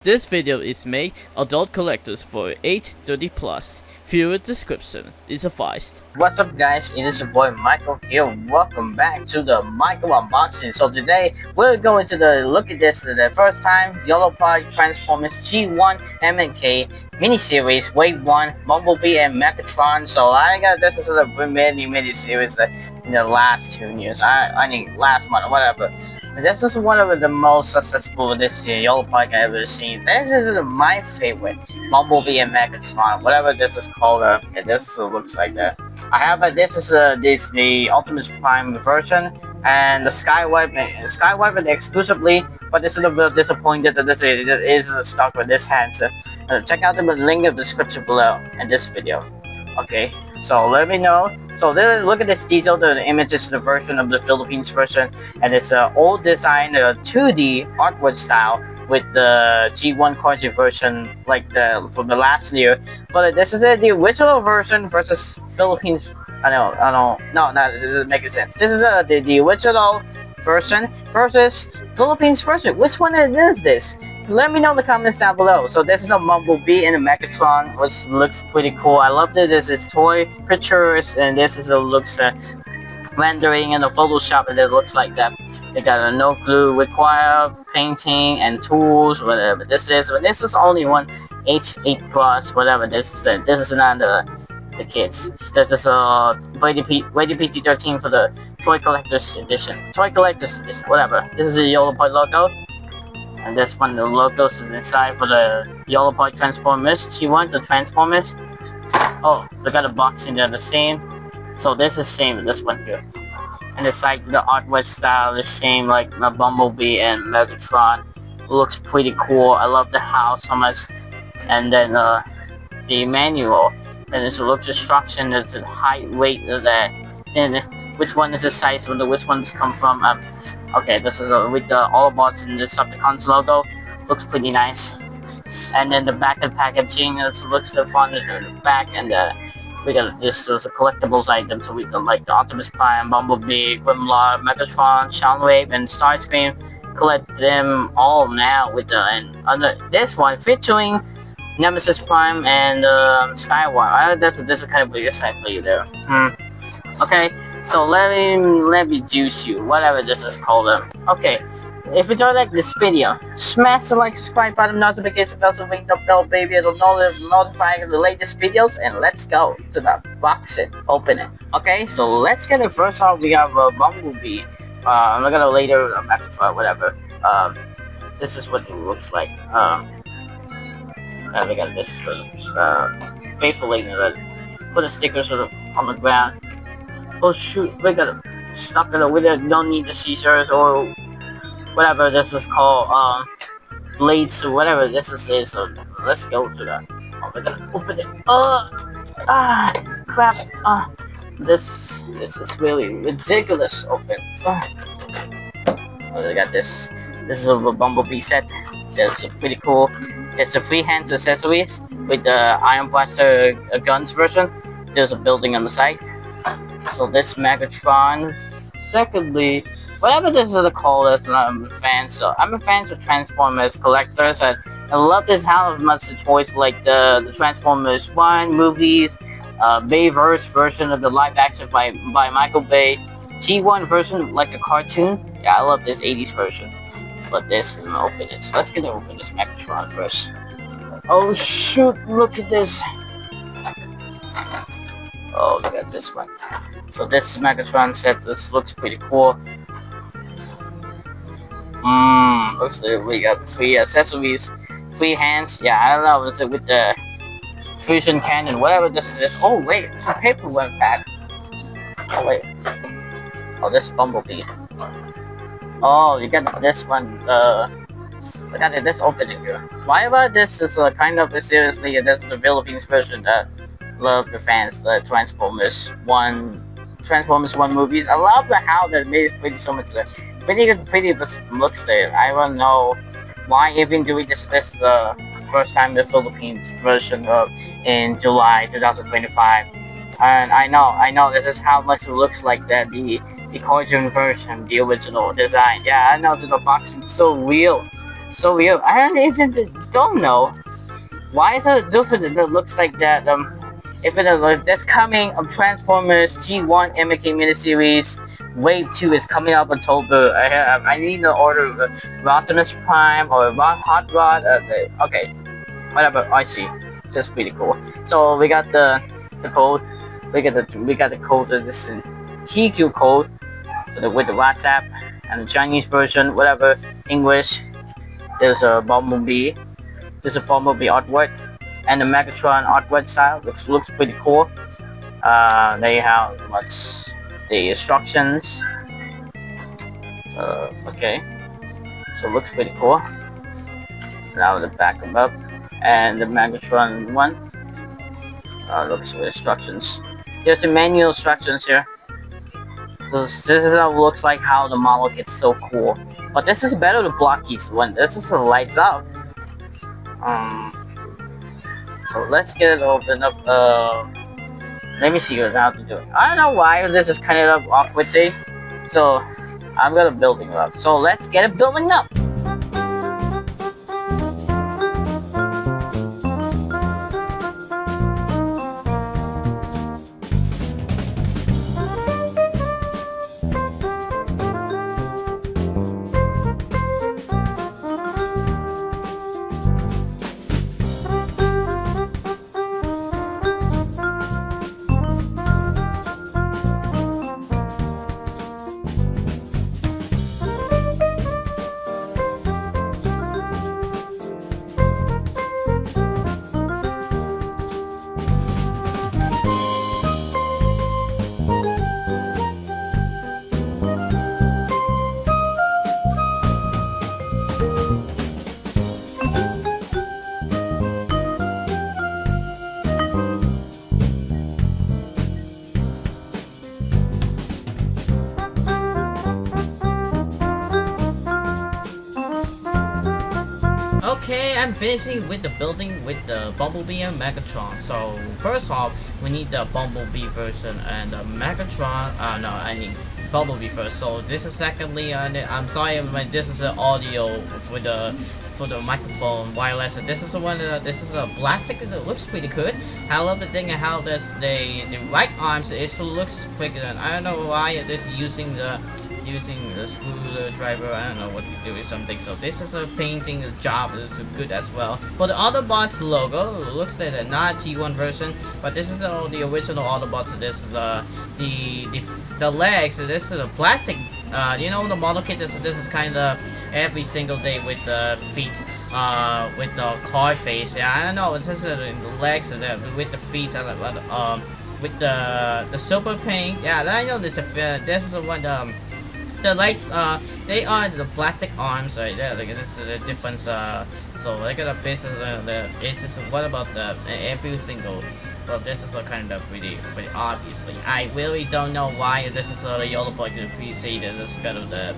This video is made adult collectors for age 30+. Viewer description is advised. What's up guys, it is your boy Michael here. Welcome back to the Michael unboxing. So today we're going to look at this for the first time Yolopark Transformers G1 M&K miniseries Wave 1 Bumblebee and Megatron. So I got this is a mini-series in the last 2 years. I mean last month, whatever. This is one of the most successful this year Yolopark I've ever seen. This is my favorite, Bumblebee and Megatron, whatever this is called. This looks like that. I have this is the Optimus Prime version and the SKYWARP exclusively, but this is a bit disappointed that this is stuck with this hand. So, check out the link in the description below in this video. Okay, so let me know. So look at this detail. The image is the version of the Philippines version, and it's an old design, 2D artwork style with the G1 cartridge version, like from the last year. But this is the original version versus Philippines. No, this doesn't make sense. This is the original version versus Philippines version. Which one is this? Let me know in the comments down below. So this is a Bumblebee and a Megatron, which looks pretty cool. I love that this is toy pictures, and this is the looks rendering in the Photoshop, and it looks like that. They got a no glue required, painting and tools, whatever this is. But this is only one H8+, whatever this is. This is not the kids. This is rated PG-13 for the toy collector's edition. Whatever. This is the Yolopark logo. And this one, the logos is inside for the Yolopark Transformers G1, the Transformers. Oh, they got a box in there the same. So this is same as this one here. And the side, the artwork style is same like my Bumblebee and Megatron. It looks pretty cool. I love the house so much. And then the manual. And it's a look instruction. There's a height, weight of that. And which one is the size of which ones come from. Okay, this is with the Autobots and the Decepticons logo. Looks pretty nice. And then the back of the packaging looks the front and the back, and we got this is a collectibles item. So we got like the Optimus Prime, Bumblebee, Grimlock, Megatron, Soundwave, and Starscream. Collect them all now with this one featuring Nemesis Prime and SKYWARP. This is kind of big side for you there. Okay, so let me juice you, whatever this is called. Okay, if you don't like this video, smash the like, subscribe button, notification bell, so ring the bell, baby. It'll notify you the latest videos, and let's go to the boxing opening. Okay, so let's get it. First off, we have a Bumblebee. I'm gonna later Megatron, whatever. This is what it looks like. We got this is the paper later. Put the stickers on the ground. Oh shoot, we gotta stop it. We don't need the scissors or whatever this is called, blades or whatever this is. So let's go to that. Oh, we gotta open it. Crap. This is really ridiculous. Open. Oh, they got this. This is a Bumblebee set. That's pretty cool. It's a free hands accessories with the Iron Blaster guns version. There's a building on the side. So this Megatron. Secondly, whatever this is called, I'm a fan. So I'm a fan of Transformers collectors. I love this how much the toys like the Transformers 1 movies, Bayverse version of the live action by Michael Bay, G1 version like a cartoon. Yeah, I love this 80s version. But this, I'm gonna open it. So let's get to open this Megatron first. Oh shoot! Look at this. Oh, look at this one. So this Megatron set, this looks pretty cool. Looks like we got free accessories, free hands. Yeah, I don't know, is it with the fusion cannon, whatever this is. Oh wait, it's a paper went back. Oh wait. Oh, this Bumblebee. Oh, you got this one. I got this opening here. Why about this is kind of seriously, this is the Philippines version that love the fans, the Transformers 1 movies. I love how they made it so much pretty looks there. I don't know why even doing this is the first time the Philippines version in July 2025. And I know this is how much it looks like that the cartoon version, the original design. Yeah, I know the box is so real. So weird. I don't know. Why is it different that looks like that? If that's coming Transformers G1 MK miniseries Wave 2 is coming up October. I need to order Optimus Prime or Hot Rod. Okay, whatever. I see. Just pretty cool. So we got the code. We got the code. This is TQ code with the WhatsApp and the Chinese version. Whatever English. There's a Bumblebee. There's a Bumblebee artwork. And the Megatron artwork style, which looks pretty cool. They have the instructions. Okay, so it looks pretty cool. Now the back them up, and the Megatron one looks with instructions. There's the manual instructions here. This is how it looks like how the model gets so cool. But this is better than Blocky's one. This is lights out. So let's get it open up. Let me see how to do it. I don't know why this is kind of awkward thing. So I'm gonna building it up. So let's get it building up. Okay, I'm finishing with the building with the Bumblebee and Megatron. So first off, we need the Bumblebee version and the Megatron. No, I need Bumblebee first. So this is secondly, I'm sorry, this is the audio for the microphone wireless. This is the one. This is a plastic that looks pretty good. I love the thing and how this the right arms. It looks pretty good. I don't know why this using the screwdriver. I don't know what to do with something. So this is a painting job. Is good as well. For the Autobots logo, it looks like not G1 version, but this is the original Autobots. This is the legs. This is the plastic. You know the model kit. This is kind of every single day with the feet. With the car face. Yeah, I don't know. It's just the legs with the feet. With the silver paint. Yeah, I know this. This is the one. The lights, they are the plastic arms right there. Like this is the difference. So look at the pieces. It's just what about the every single. Well, this is a kind of pretty obviously. I really don't know why this is a Yolopark PC. This is better than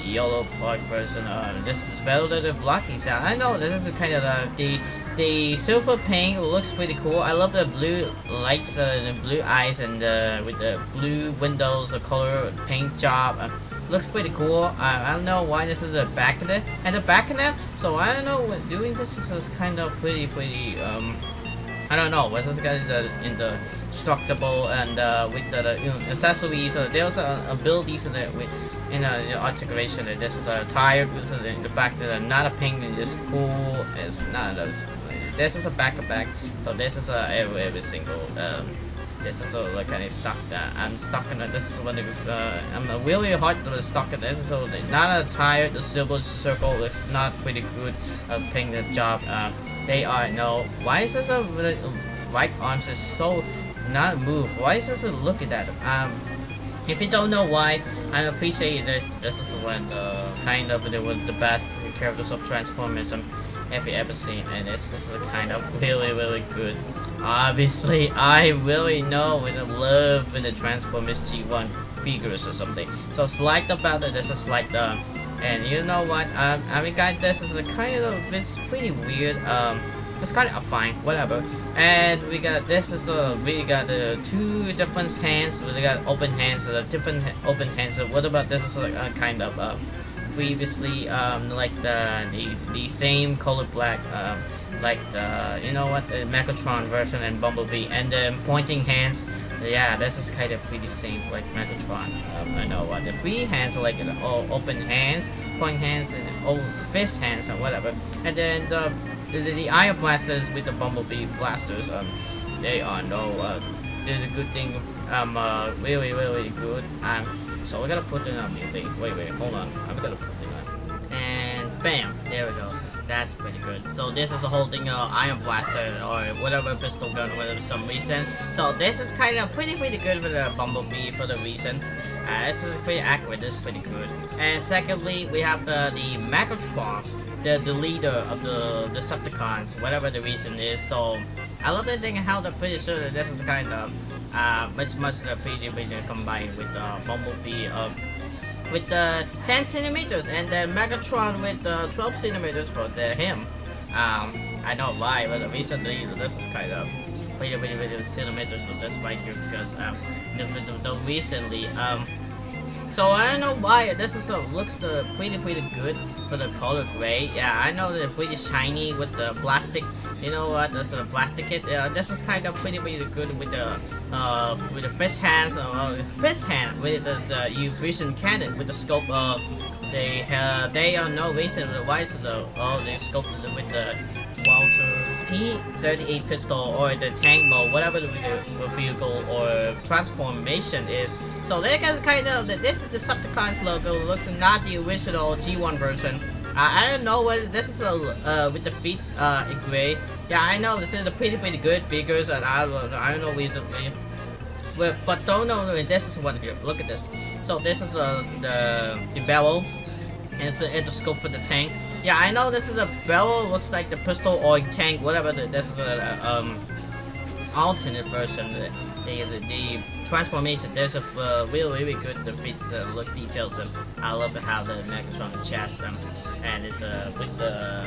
Yolopark version. This is better than the blocking sound. I know this is kind of the silver paint looks pretty cool. I love the blue lights, the blue eyes, and with the blue windows, the color paint job. Looks pretty cool. I don't know why this is the back of it and the back of it. So I don't know. Doing this is kind of pretty. I don't know. What's this guy in the structable and with the accessories? There's abilities with in the articulation. This is a tire. This is in the back. Not a paint. It's cool. It's not. This is a back. So this is every single. This is like kind of stuck. I'm stuck in. This is one of. I'm really hard to stuck in. This is not a tire. The silver circle is not pretty good. Thing the job. They are no. Why is this right arms is so not move? Why is this look at that? If you don't know why, I appreciate this. This is one kind of the best characters of Transformers have you ever seen, and this is kind of really good. Obviously, I really know with the love in the Transformers G1 figures or something. So it's like about it. This is like the, and you know what? I mean, guys, this is a kind of it's pretty weird. It's kind of fine, whatever. And we got this is we got the two different hands. We got open hands, different open hands. So what about this is like kind of previously like the same color black like the you know what the Megatron version and Bumblebee and the pointing hands. Yeah, this is kind of pretty same like Megatron. I know what the free hands are like open hands, pointing hands, and fist hands and whatever. And then the iron blasters with the Bumblebee blasters. They are they're a good thing. Really good. So we're gonna put it on the thing. Wait, hold on. I'm gonna put it on. And bam, there we go. That's pretty good. So this is a holding iron blaster or whatever pistol gun, whatever some reason. So this is kind of pretty good for the Bumblebee for the reason. This is pretty accurate. This is pretty good. And secondly, we have the Megatron, the leader of the Decepticons, whatever the reason is. So I love the thing how they're pretty sure that this is kind of much pretty combined with Bumblebee with the 10 centimeters and the Megatron with 12 centimeters for him. I know why, but recently this is kind of pretty centimeters of this right here because the recently so I don't know why this is looks pretty good for the color gray. Yeah, I know they're pretty shiny with the plastic. You know what? This is a plastic kit. This is kind of pretty good with the fist hands. Fist hand with this U-Vision cannon with the scope. They are no reason why it's they scope with the Walter P38 pistol or the tank mode, whatever the vehicle or transformation is. So they can kind of this is the Decepticons logo. Looks not the original G1 version. I don't know what this is with the feet in gray. Yeah, I know this is a pretty good figures, and I don't know recently. But don't know this is one here. Look at this. So this is the barrel, and it's the scope for the tank. Yeah, I know this is a barrel. Looks like the pistol or tank, whatever. This is a alternate version. The transformation. There's a really good the feats look details. I love how the Megatron chest and it's with the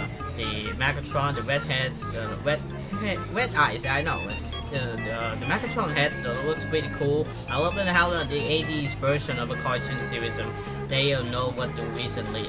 Megatron, the red heads, red eyes. I know the Megatron head, so it looks pretty cool. I love it how the 80s version of a cartoon series. They know what to recently.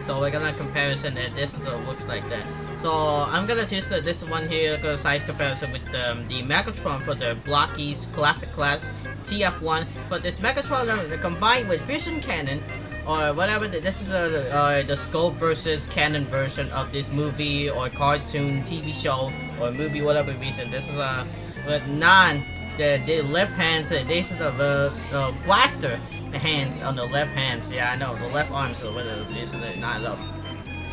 So we're gonna comparison and this is looks like that. So I'm gonna choose this one here, go size comparison with the Megatron for the Blockies Classic Class TF1. But this Megatron combined with fusion cannon or whatever. This is the scope versus cannon version of this movie or cartoon, TV show or movie, whatever reason. This is with the left hands. This is the blaster. The hands on the left hands. Yeah, I know the left arms. So whether this is not up.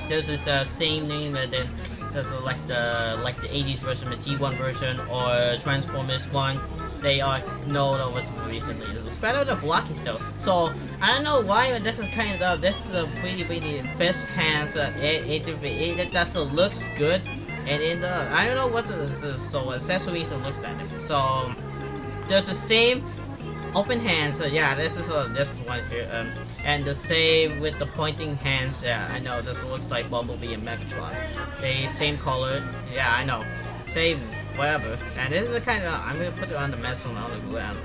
This is same name that then. That's like the 80s version, the G1 version or Transformers 1. They are no was recently. It's better than Blocky still. So I don't know why this is kind of this is a pretty fist hands. It does looks good, and in the I don't know what's so accessories and looks like it. So there's the same open hands. Yeah, this one here. And the same with the pointing hands. Yeah, I know this looks like Bumblebee and Megatron. They same color. Yeah, I know. Same whatever. And this is a kind of I'm gonna put it on the mess on the ground.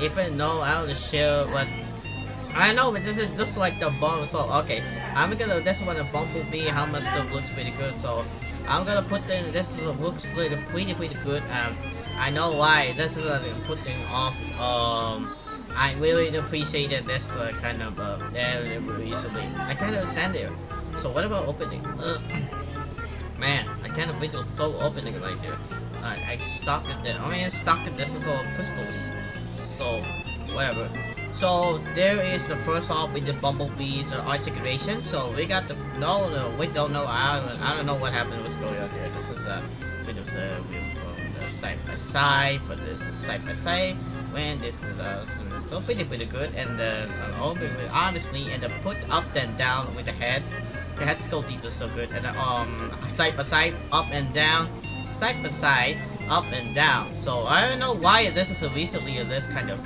Even though I don't share what I know, but this is just like the bomb. So okay, I'm gonna this one a Bumblebee. How much stuff looks pretty good. So I'm gonna put in this looks like pretty good. I know why this is putting off. I really appreciated this kind of recently. I can't understand it. So what about opening? Man, I can't believe it was so opening right here. I stopped it there. I mean, stopped it. This is all pistols. So whatever. So there is the first off with the Bumblebee's articulation. So we got the no we don't know. I don't know what happened. What's going on here? This is with the side by side for this side by side. When this is so pretty good, and obviously and the put up and down with the heads. The head skull details so good, and side by side, up and down, side by side, up and down. So I don't know why this is recently this kind of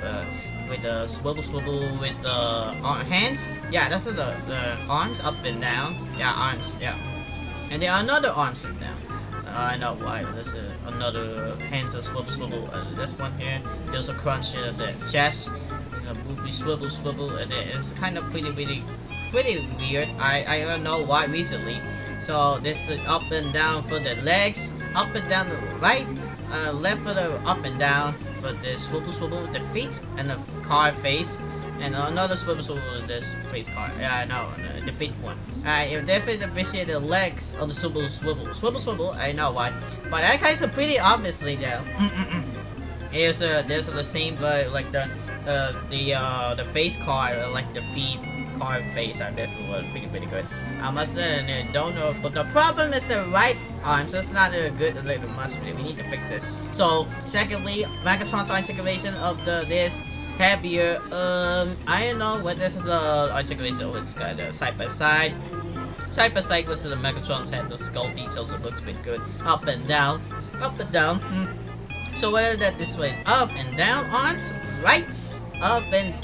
with the swivel with the hands. Yeah, that's the arms up and down. Yeah, arms. Yeah, and there are another arms and down. I know why. This is another hands swivel. This one here. There's a crunch in the chest. Swivel, and it's kind of pretty pretty weird. I don't know why recently. So this is up and down for the legs, up and down right, left for the up and down for the swivel with the feet and the car face, and another swivel with this face car. Yeah, no, the feet one. I definitely appreciate the legs on the swivel. I know why, but that guy's pretty obviously there. There's the same like the face car, like the feet car face. This was pretty good. I must don't know, but the problem is the right arm, so it's not a good like must be. We need to fix this. So secondly, Megatron's articulation of this heavier. I don't know what this is the articulation of. It's got side by side. Side by side was the Megatron's head, the skull details. It looks pretty good. Up and down, up and down. So whether that this way, up and down arms, right, up and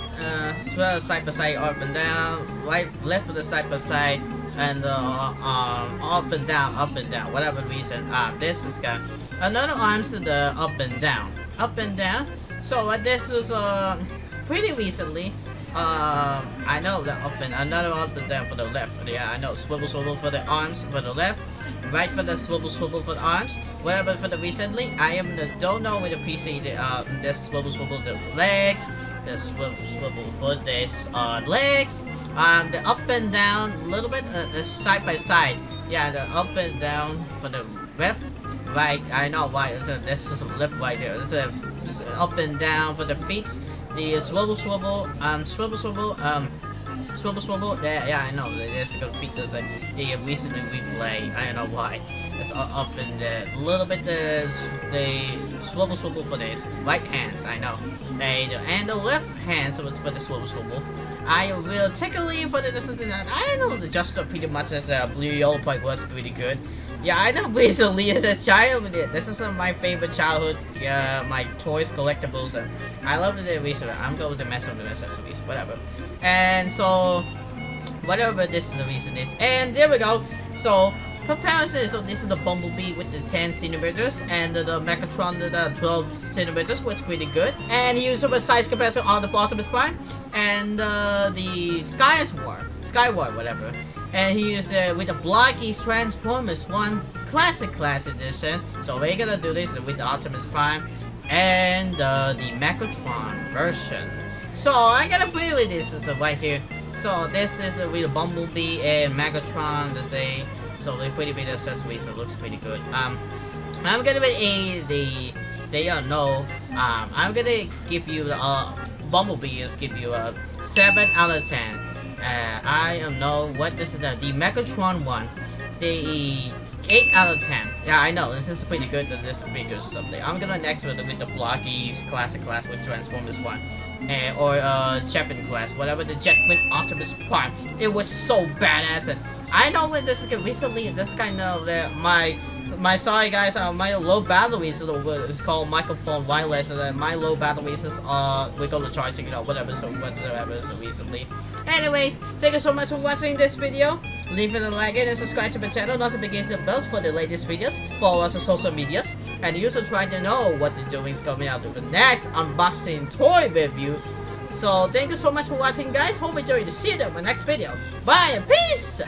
side by side, up and down, right, left for the side by side, and up and down, whatever reason. This is got another arms to the up and down. So this was pretty recently. I know the another up and down for the left. Yeah, I know swivel for the arms for the left. Right for the swivel for the arms, whatever for the recently. I don't know with appreciate this swivel the legs, the swivel for this legs, the up and down a little bit, the side by side. Yeah, the up and down for the left, right. I know why. This is left right there. This is up and down for the feet. The swivel, yeah, I know. There's the features that they recently replay. I don't know why. It's up in the little bit the swivel for this right hands. I know. And the left hands for the swivel. I will take a lead for the distance. I don't know. The just pretty much as Blue Yolopark was pretty good. Yeah, I know recently as a child. This is my favorite childhood. My toys, collectibles, and I love the recently. I'm going with the mess of the accessories, whatever. And so, whatever this is the reason is. And there we go. So, comparison. So this is the Bumblebee with the 10 centimeters, and the Megatron with the 12 centimeters, which is pretty good. And he used a size comparison on the OPTIMUS Prime, and the SKYWARP, whatever. And he used with the blocky Transformers 1 Classic Edition. So we're gonna do this with the OPTIMUS Prime and the Megatron version. So I'm gonna play with this right here. So this is with the Bumblebee and Megatron. So they're pretty big accessories. So it looks pretty good. I'm gonna be they don't know. I'm gonna give you Bumblebee is give you a 7 out of 10. I don't know what this is. The Megatron one, the 8 out of 10. Yeah, I know this is pretty good. This figure or something. I'm gonna next with the blocky classic class with Transformers 1. Or Champion class, whatever, the Jetman Optimus Prime. It was so badass, and I know when this is recently, this kind of my sorry guys, my low battery is called microphone wireless, and then my low battery is we're gonna charging, whatever, so whatsoever, so recently. Anyways, thank you so much for watching this video. Leave it a like and subscribe to my channel, notification bells for the latest videos. Follow us on social medias, and you should try to know what the doing is coming out with the next unboxing toy review. So thank you so much for watching guys. Hope you enjoyed. See you in my next video. Bye and peace.